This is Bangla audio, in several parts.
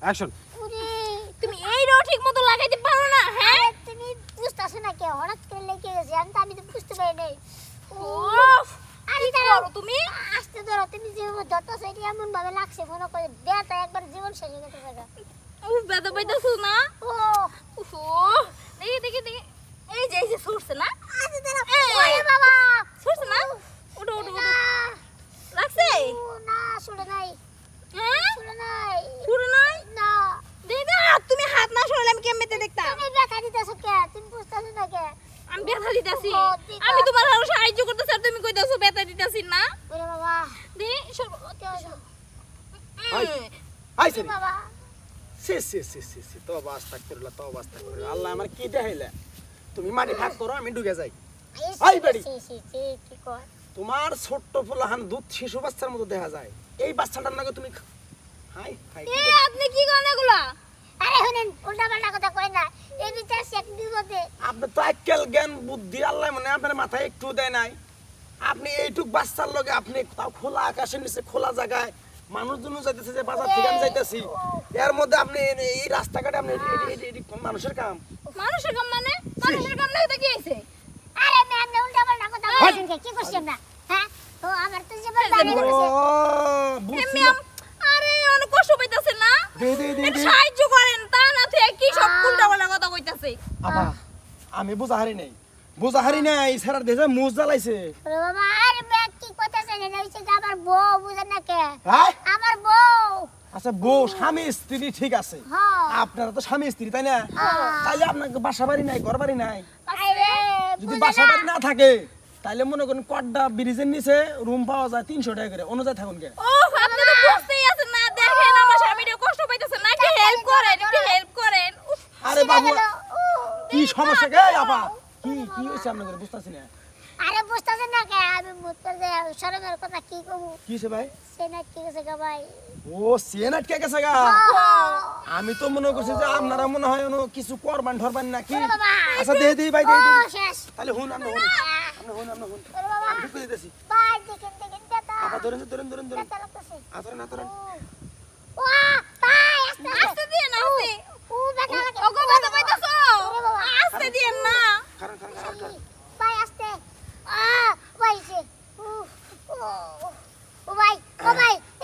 অ্যাকশন। তুমি এইটাও ঠিকমতো লাগাইতে পারো না? হ্যাঁ, তুমি বুঝতাছো না কে হঠাৎ করে লেগে গেছে আমি তো বুঝতে পারি নাই। উফ, আরে কি করো তুমি? আস্তে ধরো, তুমি যে ধরতেছো এটা এমন ভাবে লাগছে মনে করে ব্যথা একবার জীবন শেষ হয়ে গেছে জায়গা। উফ, ব্যথা পাইতাছো না? ও উফ, দেখি এই যে সরছে না? আস্তে ধরো। এই, ওরে বাবা, সরছে না? ওঠো লাগছে? ও না, শুনে নাই, হ্যাঁ, শুনে নাই, পুরো নাই? না। দেখো তুমি হাত না সরালে আমি কেমনে দেখতাম? তুমি ব্যথা দিতেছো কে? তুমি বুঝতাছো না কে? আমি ব্যথা দিতাছি। ও, দিতা। আমি তোমার আরো সাহায্য করতেছি আর তুমি কইতাছো ব্যথা দিতাছি না? ওরে বাবা, দে সর। কে হইছো? আইছে রে। বাবা, সি তওবা আস্তাগফিরুল্লাহ তওবা আস্তাগফিরুল্লাহ। আল্লাহ আমার কি দেখাইলা? তুমি মাটি ভাগ করো, আমি ঢুকে যাই। আই বাড়ি। কি কর? তোমার ছোট্ট ফুলাহান দুধ শিশু বাচ্চার মতো দেখা যায়। এই বাচ্চাটার নাকি তুমি হাই হাই। এ আপনি কি করেন এগুলা? আরে শুনেন, উল্টাপাল্টা কথা কই না। এই বিচার শেখ বিপদে। আপনি তো আক্কেল জ্ঞান বুদ্ধি আল্লাহ মানে আপনার মাথায় একটু দেয় নাই। আপনি এইটুক বাচ্চার লগে আপনি তাও খোলা আকাশের নিচে খোলা জায়গায় মানুষজন যাইতেছে যে বাজার থেকে আমি যাইতেছি, এর মধ্যে আপনি এই রাস্তাঘাটে আপনি মানুষের কাম। মানুষের কাম মানে? মানুষের কাম না, এটা কি হইছে? আরে ম্যাম, উল্টাপাল্টা কথা বলছেন কি করছেন না? হ্যাঁ? তো আমার তো জীবন বাড়ি ও গেছে। বুঝছি। ম্যাম, আরে অনেক কষ্ট পাইতাছে না? দে একটু সাহায্য করেন, তা না তুই কি সব উল্টাপাল্টা কথা কইতাছে? আপা আমি বুঝাহারি নাই স্যার দেশে মুজ জ্বালাইছে। ওরে বাবা, আরে ম্যাম কি কইতাছেন? এটা হইছে যে আমার বউ, বুঝেন না কে? হ্যাঁ আমার বউ। আচ্ছা বউ স্বামী স্ত্রী ঠিক আছে, হ্যাঁ। আপনারা তো স্বামী স্ত্রী তাই না? তাইলে আপনাকে বাসা বাড়ি নাই, ঘর বাড়ি নাই? আরে যদি বাসা বাড়ি না থাকে তাইলে মনে করেন কড্ডা ব্রিজের নিচে রুম পাওয়া যায় 300 টাকা করে, অনুযায়ী থাকুন কে? ও আপনি তো বুঝতেই আছেন না, দেখেন আমার স্বামীটা কষ্ট পাইতাছে না, একটু হেল্প করেন, একটু হেল্প করেন। উফ, আরে বাবু কি সমস্যা কে আপা? কি হইছে আপনাদের বুঝতাছি না। আরে বুঝতাছেন না কে? আমি মুত্তর যে শরমের কথা কি কমু? কি হইছে ভাই? সে না কি গেছে গা ভাই? ও সিএনএট কে গেছে গা? আমি তো মনে করছি যে আপনারা মনে হয় কিছু করবান ধরবান নাকি। বাবা। আচ্ছা দে ভাই ও দে। শেষ। তাহলে হুন আপনি হুন। ওরে বাবা, আমি কই দিতেছি। ভাই দেখেন ব্যথা। আপা ধরেন। ব্যথা লাগতেছে। আতরেন। ও ভাই, আস্তে আস্তে দিয়ে না, আস্তে। ও ব্যথা লাগে। ওগো ব্যথা পাইতাছো? ওরে বাবা। আস্তে দিয়েন না। কারণ ভাই আস্তে। ভাই সে। ও ভাই,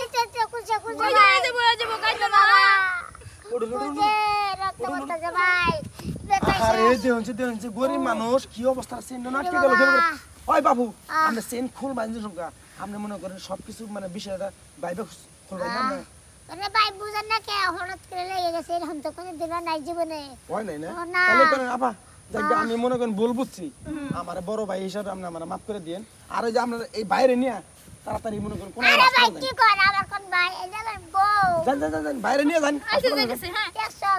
এটা কুলছে ওই ভাই। যে বয়ে যাবো কাইতো না। ওডুন। রক্ত পড়তেছে ভাই। ব্যথা আরে দেহন গরিব মানুষ কি অবস্থা আছে না কি গেল ওই বাবু আপনি চেন খুল বাঁধি সংখ্যা আপনি মনে করেন সবকিছু মানে বিষয়টা বাইবে খুলবেন না আরে ভাই বুঝেন না কে হঠাৎ করে লেগে গেছে, এরকম তো কোনো দিন নাই জীবনে। হয় নাই না? ও না। তাহলে করেন আপা যাক আমি মনে করেন ভুল বুঝছি, আমার বড় ভাই হিসাবে আপনি আমার মাফ করে দিয়েন। আর ওই যে আপনার এই বাইরে নিয়ে তাড়াতাড়ি মনে করেন কোন আরে ভাই কি কর, আমার কোন ভাই, এই যে আমার বউ। যান বাইরে নিয়ে যান। আইছে যাইতেছে, হ্যাঁ। দেখছো?